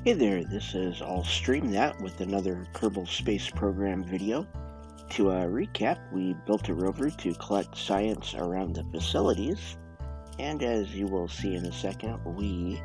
Hey there, this is I'll Stream That with another Kerbal Space Program video. To recap, we built a rover to collect science around the facilities, and as you will see in a second, we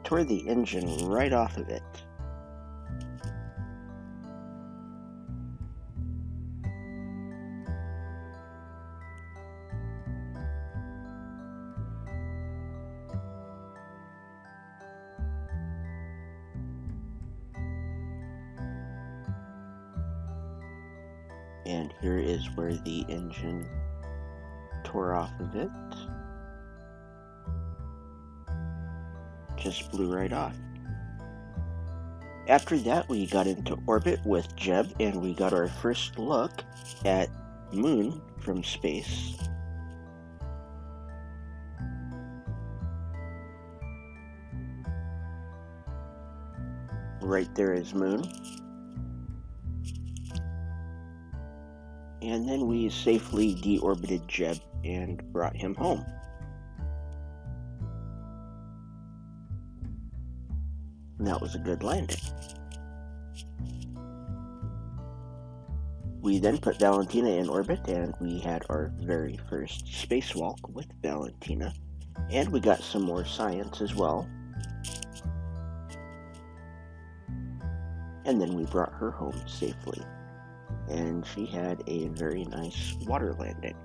tore the engine right off of it. And here is where the engine tore off of it. Just blew right off. After that, we got into orbit with Jeb, and we got our first look at Moon from space. Right there is Moon. And then we safely deorbited Jeb and brought him home. And that was a good landing. We then put Valentina in orbit, and we had our very first spacewalk with Valentina. And we got some more science as well. And then we brought her home safely. And she had a very nice water landing.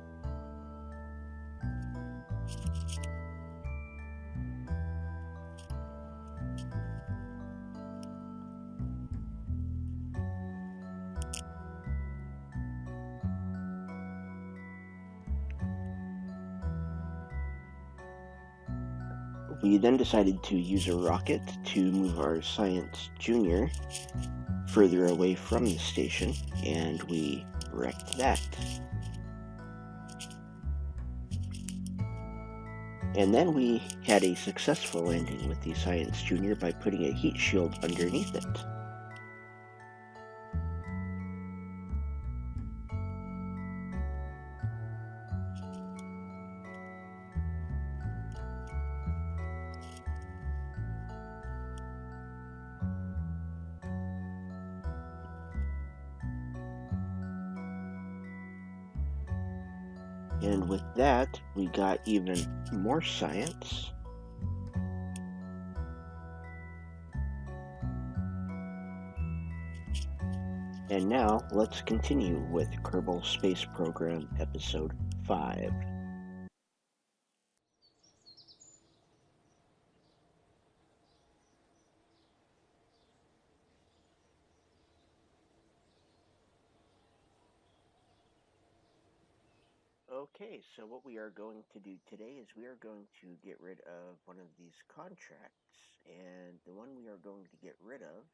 We then decided to use a rocket to move our Science Junior further away from the station, and we wrecked that. And then we had a successful landing with the Science Junior by putting a heat shield underneath it. And with that, we got even more science. And now, let's continue with Kerbal Space Program Episode 5. Okay, so what we are going to do today is we are going to get rid of one of these contracts, and the one we are going to get rid of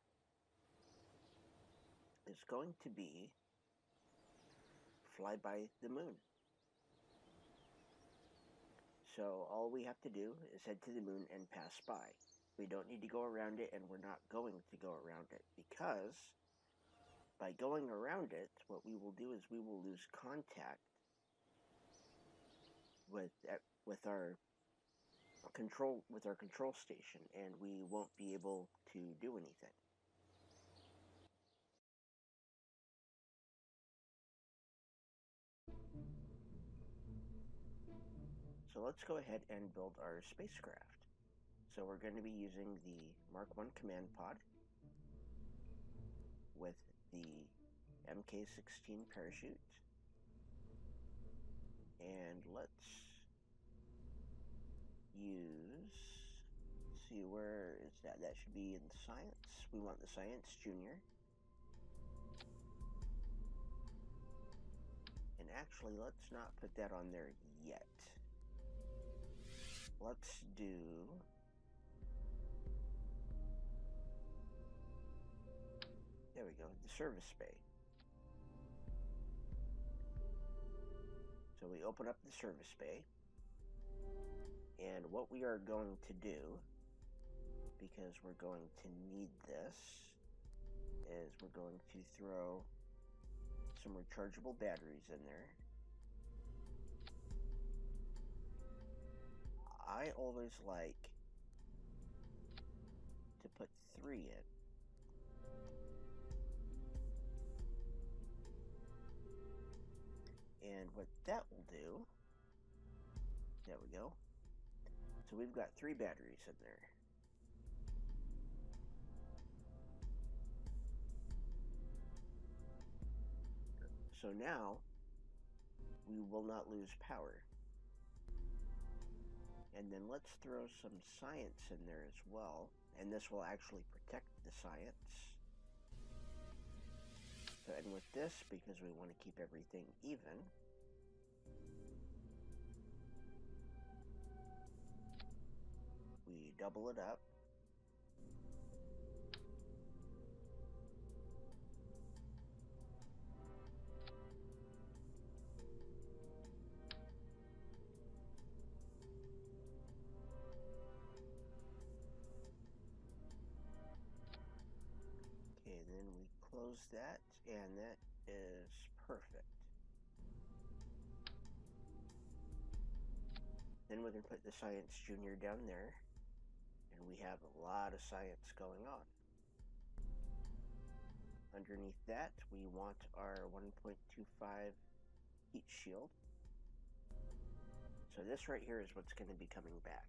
is going to be Flyby the Moon. So all we have to do is head to the moon and pass by. We don't need to go around it, and we're not going to go around it, because by going around it, what we will do is we will lose contact with our control station, and we won't be able to do anything. So let's go ahead and build our spacecraft. So we're going to be using the Mark 1 command pod with the MK-16 parachute. And let's see, where is that? That should be in science. We want the Science Junior. And actually, let's not put that on there yet. Let's do there we go, the service bay. So we open up the service bay, and what we are going to do, because we're going to need this, is we're going to throw some rechargeable batteries in there. I always like to put 3 in. And what that will do, there we go. So we've got 3 batteries in there. So now we will not lose power. And then let's throw some science in there as well. And this will actually protect the science. So, and with this, because we want to keep everything even, we double it up. Okay, and then we close that, and that is perfect. Then we can put the Science Junior down there, and we have a lot of science going on. Underneath that, we want our 1.25 heat shield. So this right here is what's going to be coming back.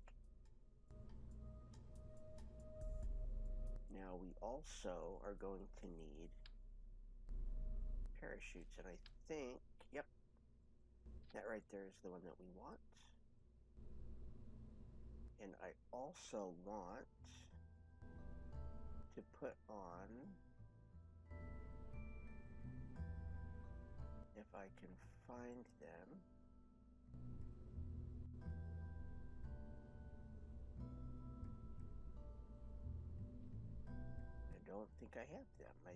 Now we also are going to need parachutes, and I think, yep, that right there is the one that we want. And I also want to put on, if I can find them, I don't think I have them. I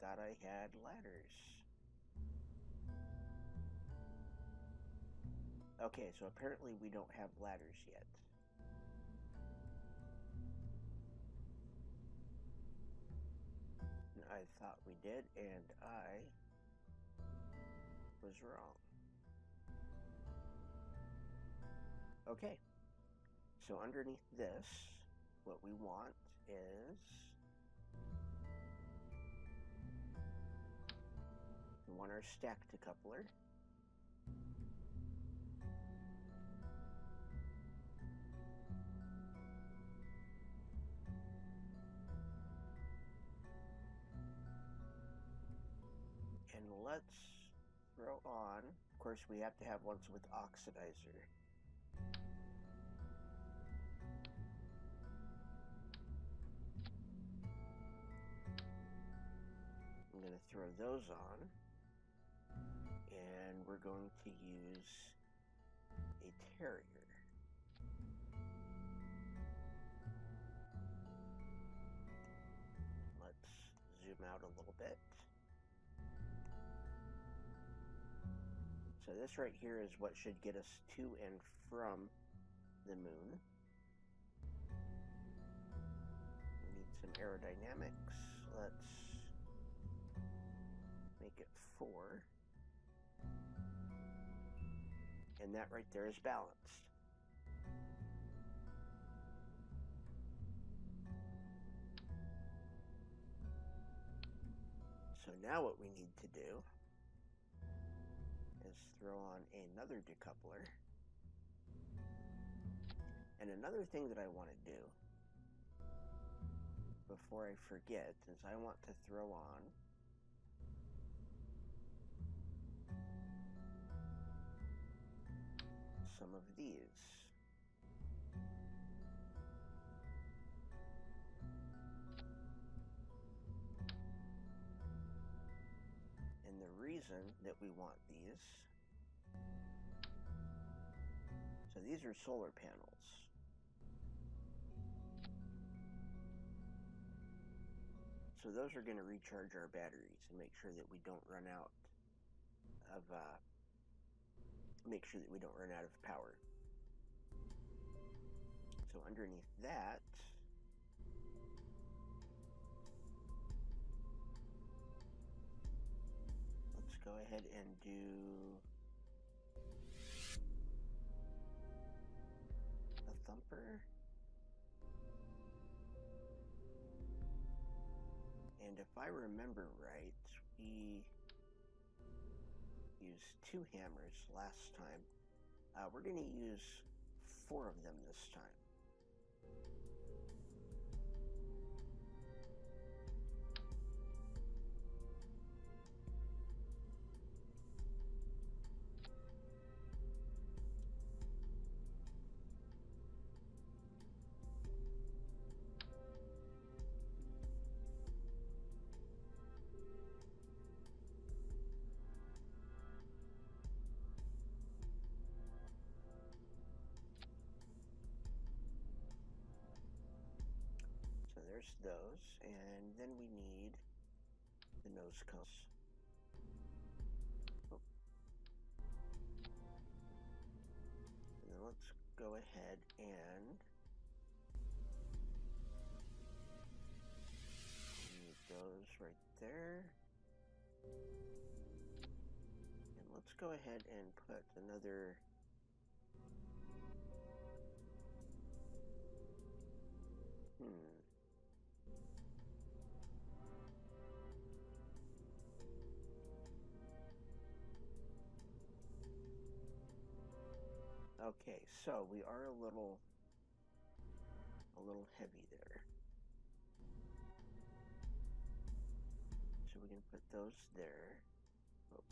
thought I had ladders. Okay, so apparently we don't have ladders yet. I thought we did, and I was wrong. Okay, so underneath this, what we want is, we want our stack decoupler. And let's throw on, of course we have to have ones with oxidizer. I'm going to throw those on, and we're going to use a terrier. Let's zoom out a little bit. So this right here is what should get us to and from the moon. We need some aerodynamics. Let's make it 4. And that right there is balanced. So now what we need to do is throw on another decoupler. And another thing that I want to do before I forget is I want to throw on some of these. And the reason that we want these, so these are solar panels. So those are going to recharge our batteries and make sure that we don't run out of power. So underneath that, let's go ahead and do a thumper. And if I remember right, we used 2 hammers last time. We're going to use 4 of them this time. So there's those, and then we need the nose cones. Oh. And then let's go ahead and need those right there. And let's go ahead and put another Okay, so we are a little heavy there. So we can put those there. Oh.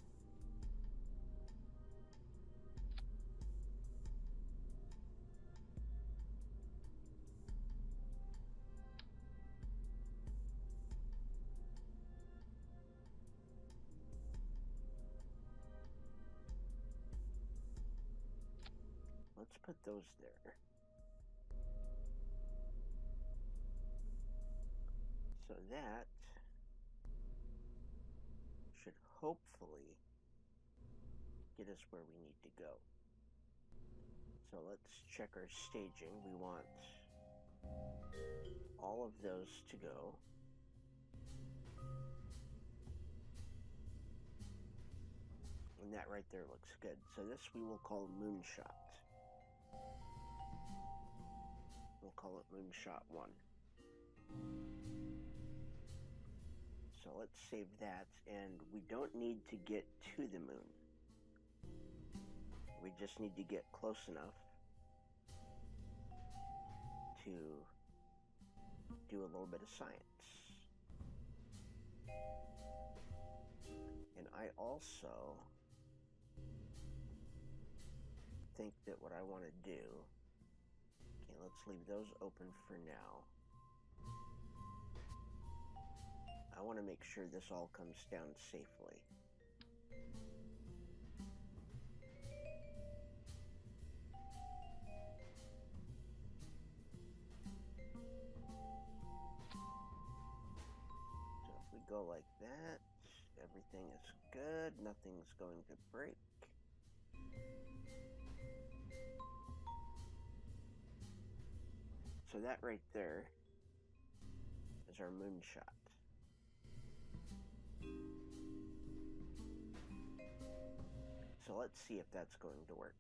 Let's put those there. So that should hopefully get us where we need to go. So let's check our staging. We want all of those to go. And that right there looks good. So this we will call Munshot. We'll call it Munshot 1. So let's save that, and we don't need to get to the moon. We just need to get close enough to do a little bit of science. And I also think that what I want to do, okay, let's leave those open for now. I want to make sure this all comes down safely. So if we go like that, everything is good, nothing's going to break. So that right there is our Munshot. So let's see if that's going to work.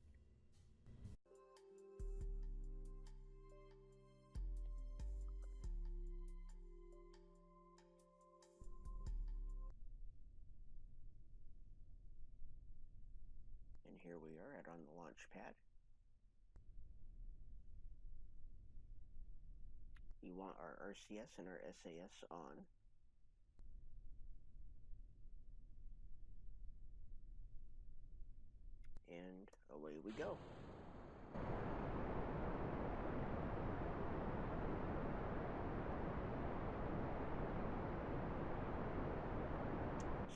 And here we are on the launch pad. We want our RCS and our SAS on. And away we go.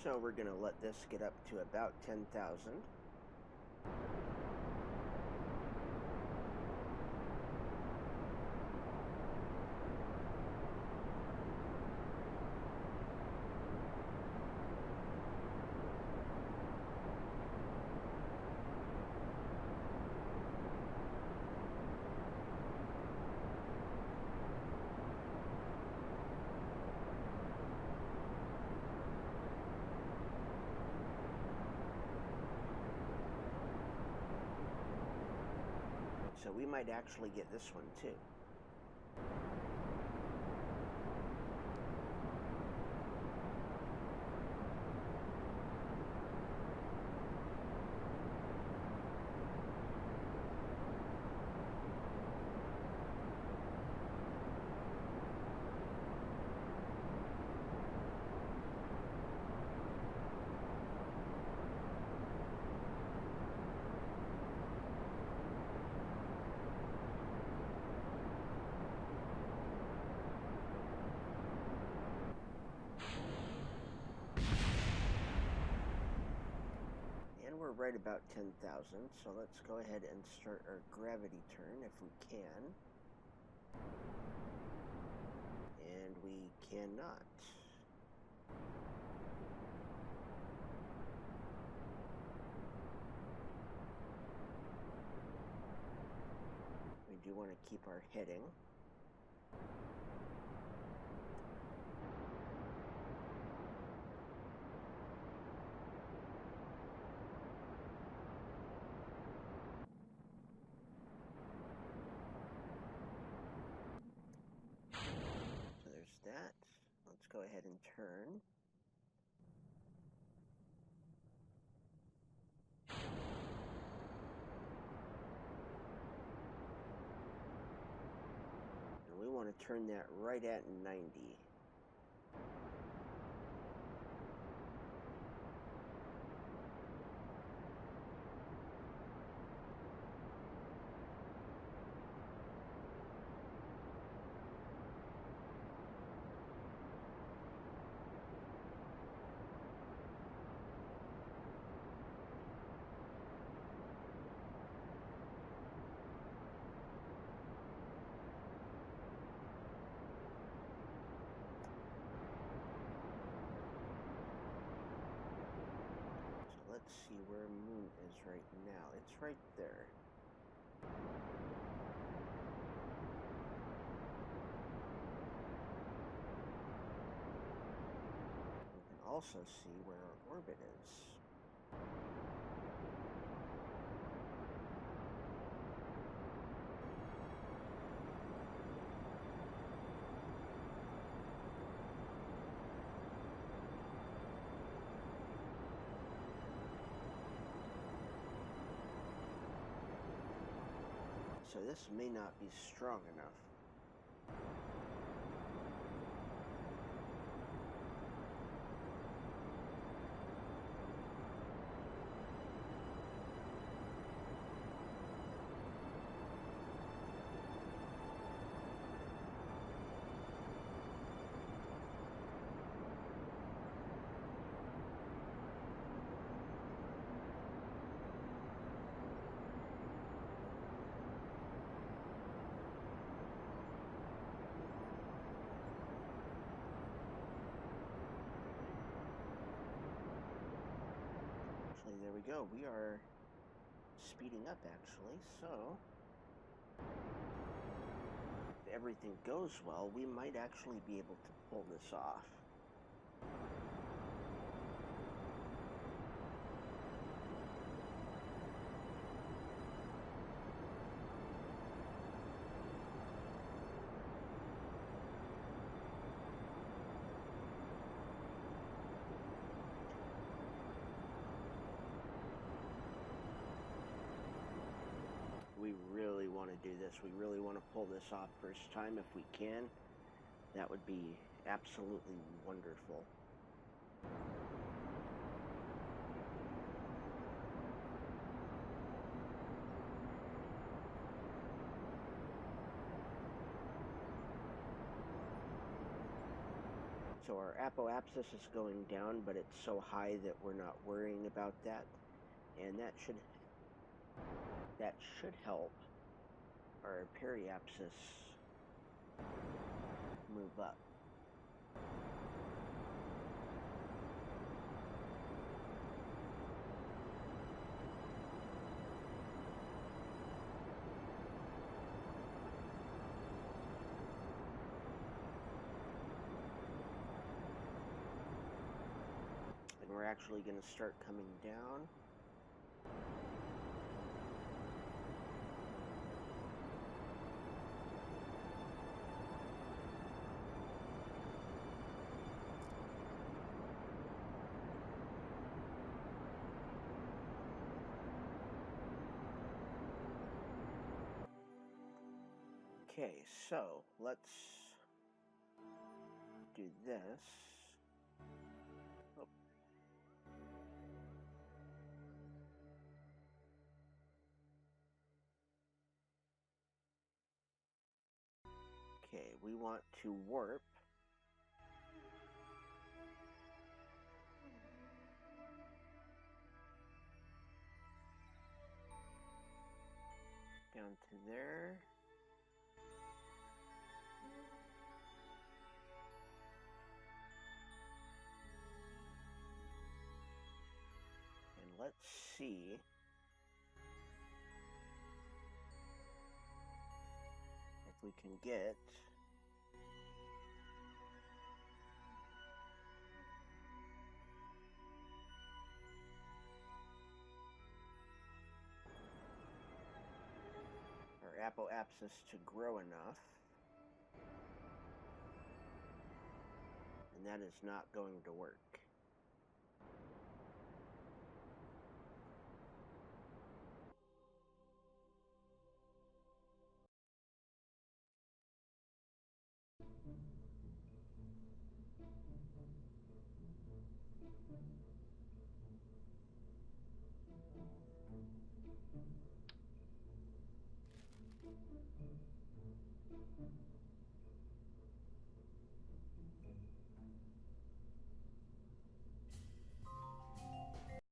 So we're going to let this get up to about 10,000. So we might actually get this one too. right about 10,000, so let's go ahead and start our gravity turn if we can. And we cannot. We do want to keep our heading. So there's that. Let's go ahead and turn. And we want to turn that right at 90. So let's see where Moon is right now. It's right there. We can also see where our orbit is. So this may not be strong enough. Actually, there we go. We are speeding up, actually. So, if everything goes well, we might actually be able to pull this off. We really want to do this. We really want to pull this off first time if we can. That would be absolutely wonderful. So our apoapsis is going down, but it's so high that we're not worrying about that. And that should help our periapsis move up. And we're actually going to start coming down. Okay, so let's do this. Oh. Okay, we want to warp. down to there. And let's see if we can get our apoapsis to grow enough. And that is not going to work.